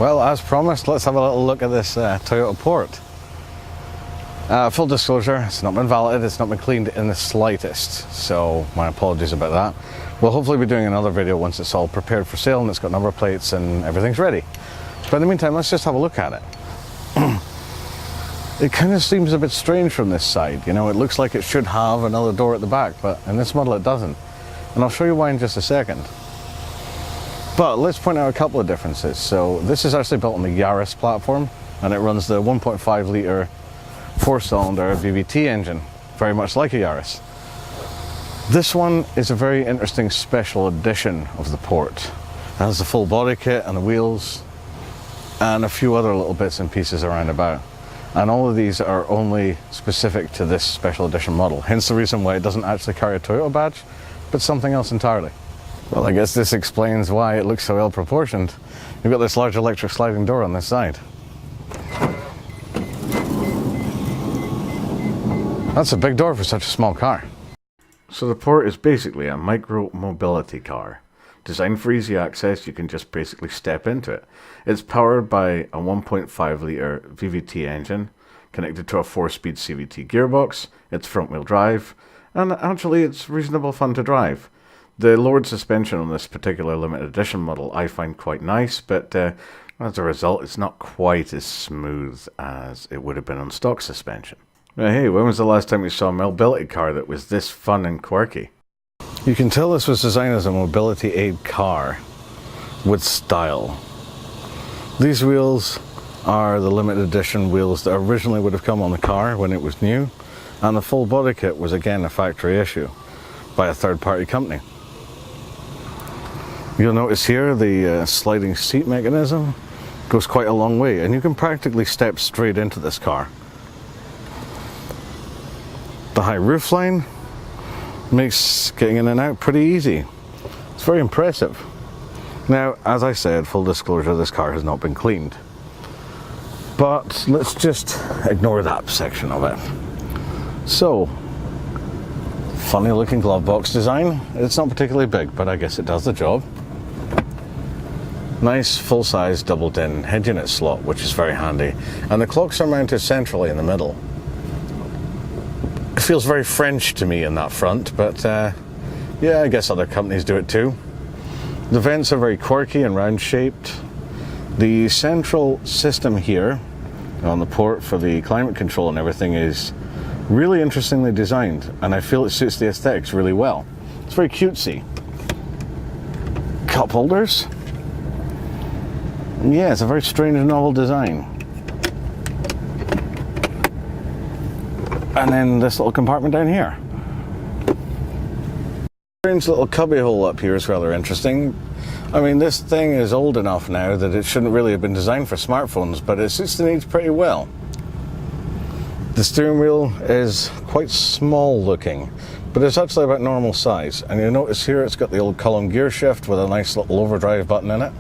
Well, as promised, let's have a little look at this Toyota Port. Full disclosure, it's not been valeted, it's not been cleaned in the slightest, so my apologies about that. We'll hopefully be doing another video once it's all prepared for sale and it's got number plates and everything's ready. But in the meantime, let's just have a look at it. It kind of seems a bit strange from this side, you know, it looks like it should have another door at the back, but in this model it doesn't. And I'll show you why in just a second. But let's point out a couple of differences. So this is actually built on the Yaris platform, and it runs the 1.5 litre 4-cylinder VVT engine, very much like a Yaris. This one is a very interesting special edition of the Port. It has the full body kit and the wheels and a few other little bits and pieces around about. And all of these are only specific to this special edition model, hence the reason why it doesn't actually carry a Toyota badge, but something else entirely. Well, I guess this explains why it looks so well proportioned. You've got this large electric sliding door on this side. That's a big door for such a small car. So the Port is basically a micro mobility car. Designed for easy access, you can just basically step into it. It's powered by a 1.5 litre VVT engine, connected to a 4-speed CVT gearbox. It's front wheel drive, and actually it's reasonable fun to drive. The lowered suspension on this particular limited edition model I find quite nice, but as a result it's not quite as smooth as it would have been on stock suspension. Now, hey, when was the last time you saw a mobility car that was this fun and quirky? You can tell this was designed as a mobility aid car with style. These wheels are the limited edition wheels that originally would have come on the car when it was new, and the full body kit was again a factory issue by a third-party company. You'll notice here the sliding seat mechanism goes quite a long way, and you can practically step straight into this car. The high roofline makes getting in and out pretty easy. It's very impressive. Now, as I said, full disclosure, this car has not been cleaned. But let's just ignore that section of it. So, funny looking glove box design. It's not particularly big, but I guess it does the job. Nice full-size double-din head unit slot, which is very handy. And the clocks are mounted centrally in the middle. It feels very French to me in that front, but yeah, I guess other companies do it too. The vents are very quirky and round-shaped. The central system here on the Port for the climate control and everything is really interestingly designed, and I feel it suits the aesthetics really well. It's very cutesy. Cup holders. Yeah, it's a very strange and novel design. And then this little compartment down here. Strange little cubby hole up here is rather interesting. I mean, this thing is old enough now that it shouldn't really have been designed for smartphones, but it suits the needs pretty well. The steering wheel is quite small looking, but it's actually about normal size. And you'll notice here it's got the old column gear shift with a nice little overdrive button in it.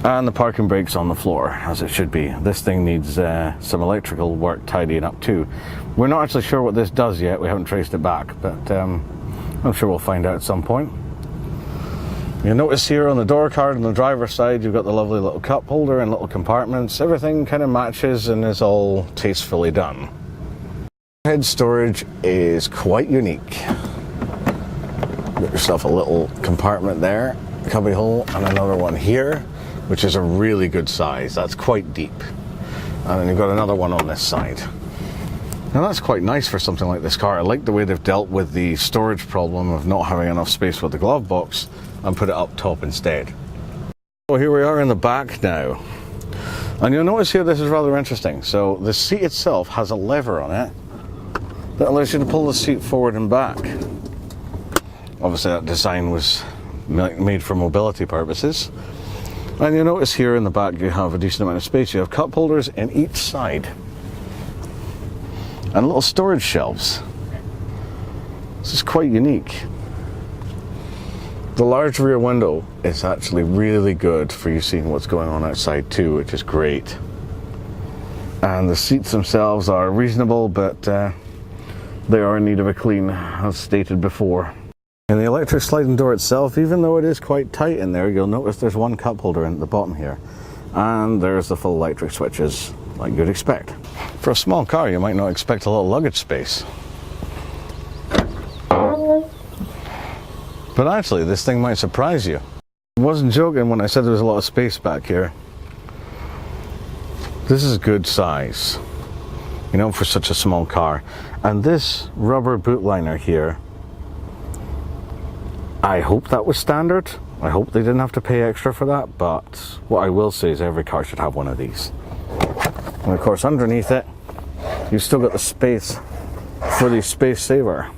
And the parking brake's on the floor, as it should be. This thing needs some electrical work tidying up too. We're not actually sure what this does yet, we haven't traced it back, but I'm sure we'll find out at some point. You'll notice here on the door card on the driver's side, you've got the lovely little cup holder and little compartments. Everything kind of matches and is all tastefully done. Head storage is quite unique. Got yourself a little compartment there, cubby hole, and another one here, which is a really good size. That's quite deep. And then you've got another one on this side. Now that's quite nice for something like this car. I like the way they've dealt with the storage problem of not having enough space with the glove box and put it up top instead. So here we are in the back now. And you'll notice here this is rather interesting. So the seat itself has a lever on it that allows you to pull the seat forward and back. Obviously that design was made for mobility purposes. And you'll notice here in the back you have a decent amount of space. You have cup holders in each side. And little storage shelves. This is quite unique. The large rear window is actually really good for you seeing what's going on outside too, which is great. And the seats themselves are reasonable, but they are in need of a clean, as stated before. And the electric sliding door itself, even though it is quite tight in there, you'll notice there's one cup holder in at the bottom here. And there's the full electric switches, like you'd expect. For a small car, you might not expect a lot of luggage space. But actually, this thing might surprise you. I wasn't joking when I said there was a lot of space back here. This is good size, you know, for such a small car. And this rubber boot liner here, I hope that was standard. I hope they didn't have to pay extra for that, but what I will say is every car should have one of these. And of course, underneath it, you've still got the space for the space saver.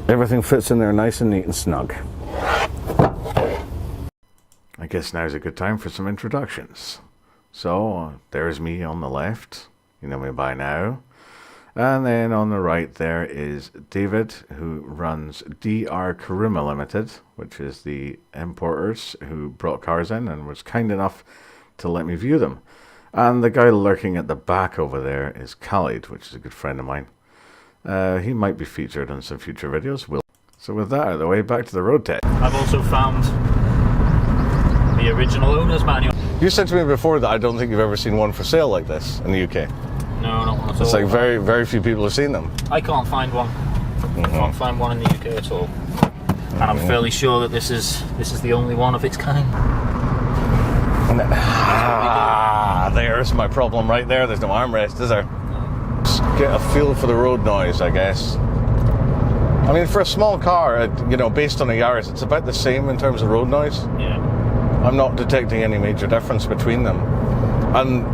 Everything fits in there nice and neat and snug. I guess now's a good time for some introductions. So, there's me on the left. You know me by now. And then on the right there is David, who runs DR Karuma Limited, which is the importers who brought cars in and was kind enough to let me view them. And the guy lurking at the back over there is Khalid, which is a good friend of mine. He might be featured in some future videos. So with that out of the way, back to the road tech. I've also found the original owner's manual. You said to me before that I don't think you've ever seen one for sale like this in the UK. No, not one at all. It's like very, very few people have seen them. I can't find one. I can't find one in the UK at all. And I'm fairly sure that this is the only one of its kind. There's my problem right there. There's no armrest, is there? Just get a feel for the road noise, I guess. I mean, for a small car, you know, based on a Yaris, it's about the same in terms of road noise. Yeah. I'm not detecting any major difference between them. And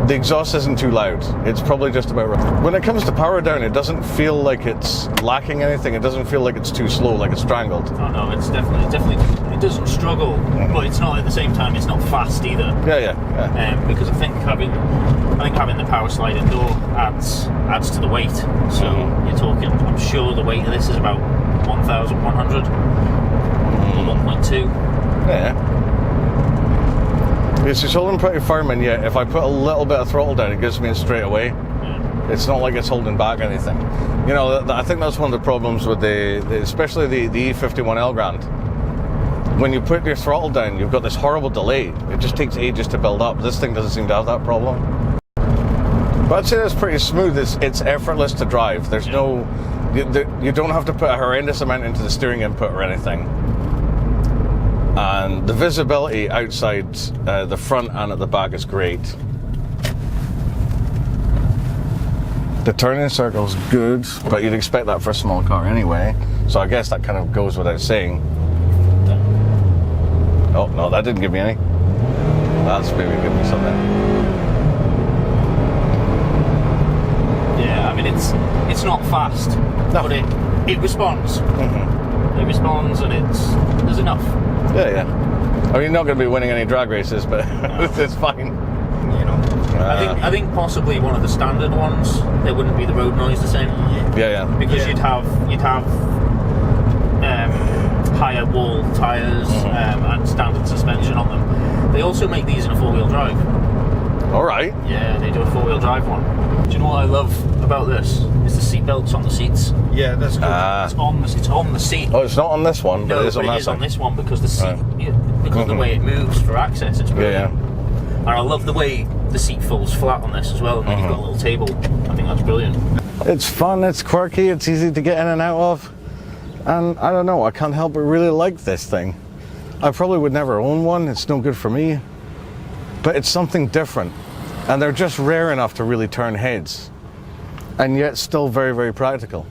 the exhaust isn't too loud. It's probably just about right. When it comes to power down, it doesn't feel like it's lacking anything. It doesn't feel like it's too slow, like it's strangled. Oh no, it's definitely, it doesn't struggle, but it's not, at the same time, it's not fast either. Yeah. Because I think having the power sliding door adds to the weight. So you're talking, I'm sure the weight of this is about 1,100 or 1.2. Yeah. It's holding pretty firm, and yet if I put a little bit of throttle down, it gives me it straight away. Yeah. It's not like it's holding back anything. You know, I think that's one of the problems with especially the E51 Elgrand. When you put your throttle down, you've got this horrible delay. It just takes ages to build up. This thing doesn't seem to have that problem. But I'd say it's pretty smooth. It's effortless to drive. There's no, you don't have to put a horrendous amount into the steering input or anything. And the visibility outside the front and at the back is great. The turning circle's good, but you'd expect that for a small car anyway. So I guess that kind of goes without saying. Oh, no, that didn't give me any. That's maybe give me something. Yeah, I mean, it's not fast, no. But it responds. It responds, and there's enough. Yeah. I mean, you're not going to be winning any drag races, but no. It's fine. You know, I think possibly one of the standard ones, there wouldn't be the road noise the same. Yeah. Because you'd have higher wall tyres and standard suspension on them. They also make these in a 4-wheel drive. All right. Yeah, they do a 4-wheel drive one. Do you know what I love about this? Is the seat belts on the seats. Yeah, that's good. It's on the seat. Oh, it's not on this one, but no, it is on that it is side. On this one because the seat, because of the way it moves for access, it's brilliant. Yeah. And I love the way the seat falls flat on this as well, and then you've got a little table. I think that's brilliant. It's fun, it's quirky, it's easy to get in and out of. And I don't know, I can't help but really like this thing. I probably would never own one, it's no good for me. But it's something different. And they're just rare enough to really turn heads. And yet still very, very practical.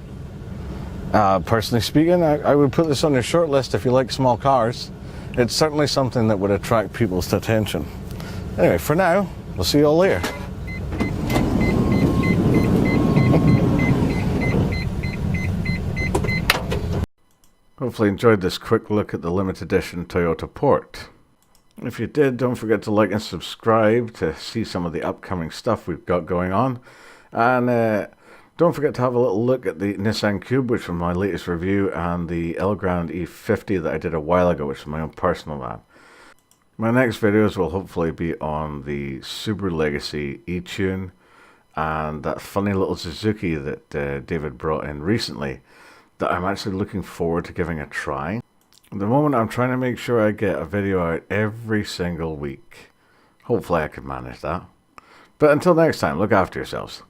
Personally speaking, I would put this on your short list if you like small cars. It's certainly something that would attract people's attention. Anyway, for now, we'll see you all later. Hopefully enjoyed this quick look at the limited edition Toyota Port. If you did, don't forget to like and subscribe to see some of the upcoming stuff we've got going on. And don't forget to have a little look at the Nissan Cube, which was my latest review, and the Elgrand E50 that I did a while ago, which is my own personal van. My next videos will hopefully be on the Subaru Legacy E-Tune and that funny little Suzuki that David brought in recently that I'm actually looking forward to giving a try. At the moment, I'm trying to make sure I get a video out every single week. Hopefully I can manage that. But until next time, look after yourselves.